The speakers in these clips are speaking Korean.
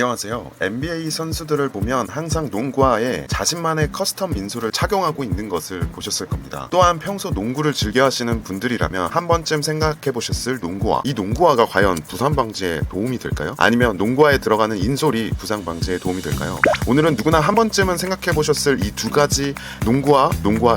안녕하세요. NBA 선수들을 보면 항상 농구화에 자신만의 커스텀 인솔을 착용하고 있는 것을 보셨을 겁니다. 또한 평소 농구를 즐겨 하시는 분들이라면 한 번쯤 생각해 보셨을 농구화. 이 농구화가 과연 부상 방지에 도움이 될까요? 아니면 농구화에 들어가는 인솔이 부상 방지에 도움이 될까요? 오늘은 누구나 한 번쯤은 생각해 보셨을 이 두 가지 농구화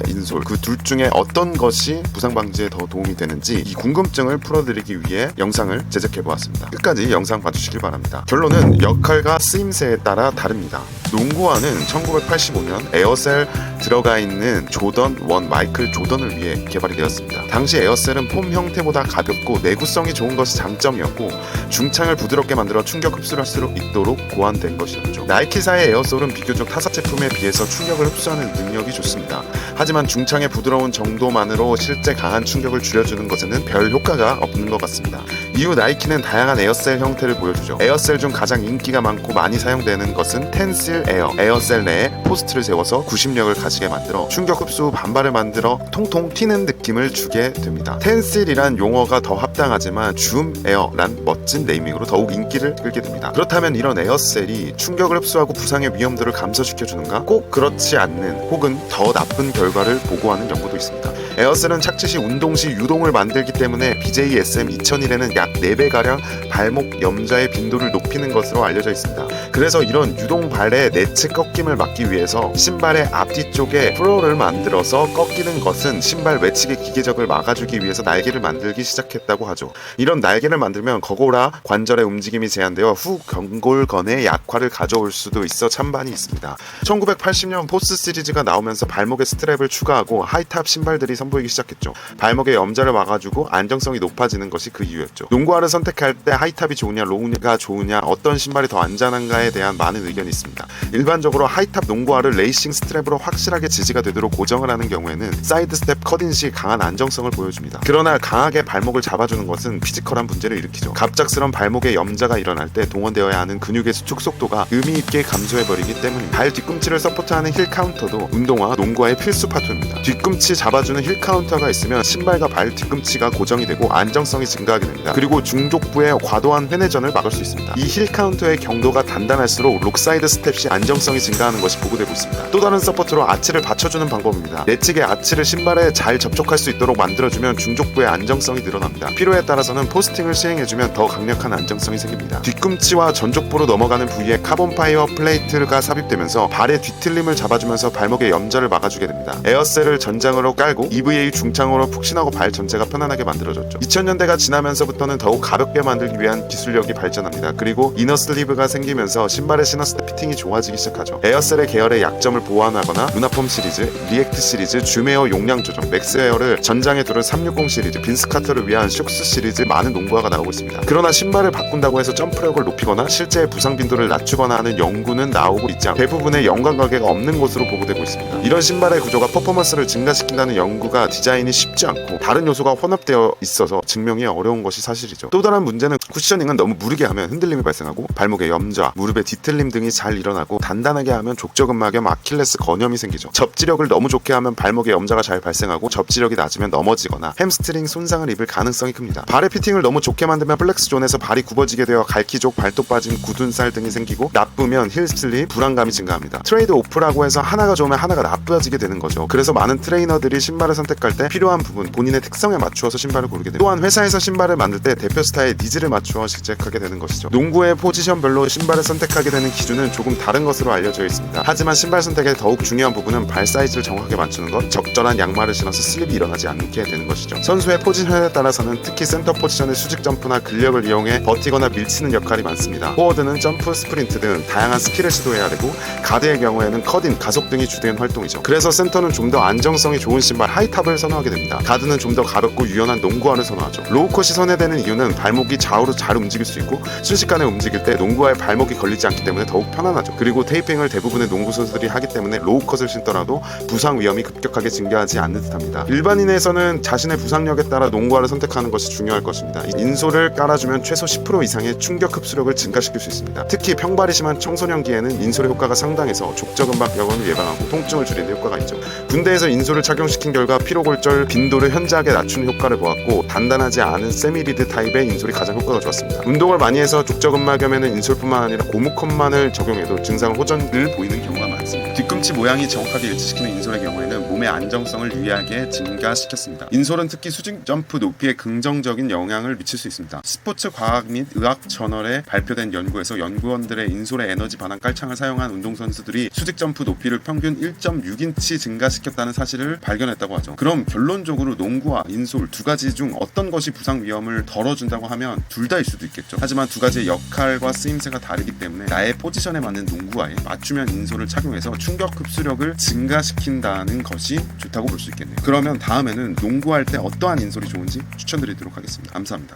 인솔, 그 둘 중에 어떤 것이 부상 방지에 더 도움이 되는지 이 궁금증을 풀어드리기 위해 영상을 제작해 보았습니다. 끝까지 영상 봐주시길 바랍니다. 결론은 역할과 쓰임새에 따라 다릅니다. 농구화는 1985년 에어셀 들어가 있는 조던 1 마이클 조던을 위해 개발이 되었습니다. 당시 에어셀은 폼 형태보다 가볍고 내구성이 좋은 것이 장점이었고 중창을 부드럽게 만들어 충격 흡수를 할 수 있도록 고안된 것이었죠. 나이키사의 에어솔은 비교적 타사 제품에 비해서 충격을 흡수하는 능력이 좋습니다. 하지만 중창의 부드러운 정도만으로 실제 강한 충격을 줄여주는 것에는 별 효과가 없는 것 같습니다. 이후 나이키는 다양한 에어셀 형태를 보여주죠. 에어셀 중 가장 인기가 많고 많이 사용되는 것은 텐실 에어. 에어셀 내에 포스트를 세워서 구심력을 가지게 만들어 충격 흡수 후 반발을 만들어 통통 튀는 느낌을 주게 됩니다. 텐실이란 용어가 더 합당하지만 줌 에어란 멋진 네이밍으로 더욱 인기를 끌게 됩니다. 그렇다면 이런 에어셀이 충격을 흡수하고 부상의 위험도를 감소시켜주는가? 꼭 그렇지 않는 혹은 더 나쁜 결과를 보고하는 연구도 있습니다. 에어셀은 착지 시 운동 시 유동을 만들기 때문에 BJSM 2001에는 약 4배가량 발목 염좌의 빈도를 높이는 것으로 알려져 있습니다. 그래서 이런 유동 발의 내측 꺾임을 막기 위해서 신발의 앞뒤쪽에 플로어를 만들어서 꺾이는 것은 신발 외측의 기계적을 막아주기 위해서 날개를 만들기 시작했다고 하죠. 이런 날개를 만들면 거고라 관절의 움직임이 제한되어 후 경골건의 약화를 가져올 수도 있어 찬반이 있습니다. 1980년 포스 시리즈가 나오면서 발목에 스트랩을 추가하고 하이탑 신발들이 선보이기 시작했죠. 발목의 염좌를 막아주고 안정성이 높아지는 것이 그 이유였죠. 농구화를 선택할 때 하이탑이 좋으냐 로우가 좋으냐 어떤 신발이 더 안전한가에 대한 많은 의견이 있습니다. 일반적으로 하이탑 농구화를 레이싱 스트랩으로 확실하게 지지가 되도록 고정을 하는 경우에는 사이드 스텝 컷인 시 강한 안정성을 보여줍니다. 그러나 강하게 발목을 잡아주는 것은 피지컬한 문제를 일으키죠. 갑작스런 발목의 염좌가 일어날 때 동원되어야 하는 근육의 수축 속도가 의미 있게 감소해버리기 때문입니다. 발 뒤꿈치를 서포트하는 힐 카운터도 운동화, 농구화의 필수 파트입니다. 뒤꿈치 잡아주는 힐 카운터가 있으면 신발과 발 뒤꿈치가 고정이 되고 안정성이 증가하게 됩니다. 그리고 중족부의 과도한 회내전을 막을 수 있습니다. 이 힐 카운터의 경도가 단단할수록 록사이드 스텝 시 안정성이 증가하는 것이 보고되고 있습니다. 또 다른 서포트로 아치를 받쳐주는 방법입니다. 내측의 아치를 신발에 잘 접촉할 수 있도록 만들어주면 중족부의 안정성이 늘어납니다. 필요에 따라서는 포스팅을 시행해주면 더 강력한 안정성이 생깁니다. 뒤꿈치와 전족부로 넘어가는 부위에 카본 파이버 플레이트가 삽입되면서 발의 뒤틀림을 잡아주면서 발목의 염좌를 막아주게 됩니다. 에어셀을 전장으로 깔고 EVA 중창으로 푹신하고 발 전체가 편안하게 만들어졌죠. 2000년대가 지나면서부터는 더욱 가볍게 만들기 위한 기술력이 발전합니다. 그리고 이너 슬리브가 생기면서 신발에 신었을 때 피팅이 좋아지기 시작하죠. 에어셀의 계열의 약점을 보완하거나 루나폼 시리즈, 리액트 시리즈, 줌에어 용량 조정, 맥스웨어를 전장에 두른 360 시리즈, 빈스 카터를 위한 슈스 시리즈 많은 농구화가 나오고 있습니다. 그러나 신발을 바꾼다고 해서 점프력을 높이거나 실제 부상 빈도를 낮추거나 하는 연구는 나오고 있지 않고 대부분의 연관관계가 없는 것으로 보고되고 있습니다. 이런 신발의 구조가 퍼포먼스를 증가시킨다는 연구가 디자인이 쉽지 않고 다른 요소가 혼합되어 있어서 증명이 어려운 것이 사실이죠. 또 다른 문제는 쿠셔닝은 너무 무르게 하면 흔들림이 발생하고 발목의 염좌, 무릎의 뒤틀림 등이 잘 일어나고 단단하게 하면 족저근막염, 아킬레스 건염이 생기죠. 접지력을 너무 좋게 하면 발목의 염좌가 잘 발생하고 접지력이 낮으면 넘어지거나 햄스트링 손상을 입을 가능성이 큽니다. 발의 피팅을 너무 좋게 만들면 플렉스 존에서 발이 굽어지게 되어 갈키족, 발톱 빠진 굳은 살 등이 생기고 나쁘면 힐 슬립, 불안감이 증가합니다. 트레이드 오프라고 해서 하나가 좋으면 하나가 나빠지게 되는 거죠. 그래서 많은 트레이너들이 신발을 선택할 때 필요한 부분, 본인의 특성에 맞추어서 신발을 고르게 됩니다. 또한 회사에서 신발을 만들 때 대표 스타의 니즈를 맞추어 제작하게 되는 것이죠. 농구의 포지션별로 신발을 선택하게 되는 기준은 조금 다른 것으로 알려져 있습니다. 하지만 신발 선택의 더욱 중요한 부분은 발 사이즈를 정확하게 맞추는 것, 적절한 양말을 신어서 슬립이 일어나지 않게 되는 것이죠. 선수의 포지션에 따라서는 특히 센터 포지션의 수직 점프나 근력을 이용해 버티거나 밀치는 역할이 많습니다. 포워드는 점프, 스프린트 등 다양한 스킬을 시도해야 되고 가드의 경우에는 컷인, 가속 등이 주된 활동이죠. 그래서 센터는 좀 더 안정성이 좋은 신발 하이탑을 선호하게 됩니다. 가드는 좀 더 가볍고 유연한 농구화를 선호하죠. 로우컷이 선호되는 이유는 발목이 좌우로 잘 움직일 수 있고 순식간에 움직일 때 농구화에 발목이 걸리지 않기 때문에 더욱 편안하죠. 그리고 테이핑을 대부분의 농구 선수들이 하기 때문에 로우컷을 신더라도 부상 위험이 급격하게 증가하지 않는 듯합니다. 일반인에서는 자신의 부상력에 따라 농구화를 선택하는 것이 중요할 것입니다. 인솔을 깔아주면 최소 10% 이상의 충격 흡수력을 증가시킬 수 있습니다. 특히 평발이 심한 청소년기에는 인솔의 효과가 상당해서 족저근막염을 예방하고 통증을 줄이는 효과가 있죠. 군대에서 인솔을 착용시킨 결과 피로골절 빈도를 현저하게 낮추는 효과를 보았고 단단하지 않은 세미리드 웨이트 타입의 인솔이 가장 효과가 좋았습니다. 운동을 많이 해서 족저근막염에는 인솔뿐만 아니라 고무컷만을 적용해도 증상 호전을 보이는 경우가 많습니다. 뒤꿈치 모양이 정확하게 일치시키는 인솔의 경우에는 몸의 안정성을 유의하게 증가시켰습니다. 인솔은 특히 수직 점프 높이에 긍정적인 영향을 미칠 수 있습니다. 스포츠 과학 및 의학 저널에 발표된 연구에서 연구원들의 인솔의 에너지 반환 깔창을 사용한 운동선수들이 수직 점프 높이를 평균 1.6인치 증가시켰다는 사실을 발견했다고 하죠. 그럼 결론적으로 농구와 인솔 두 가지 중 어떤 것이 부상 위험을 덜어준다고 하면 둘 다일 수도 있겠죠. 하지만 두 가지의 역할과 쓰임새가 다르기 때문에 나의 포지션에 맞는 농구화에 맞춤형 인솔을 착용해서 충격 흡수력을 증가시킨다는 것이 좋다고 볼 수 있겠네요. 그러면 다음에는 농구할 때 어떠한 인솔이 좋은지 추천드리도록 하겠습니다. 감사합니다.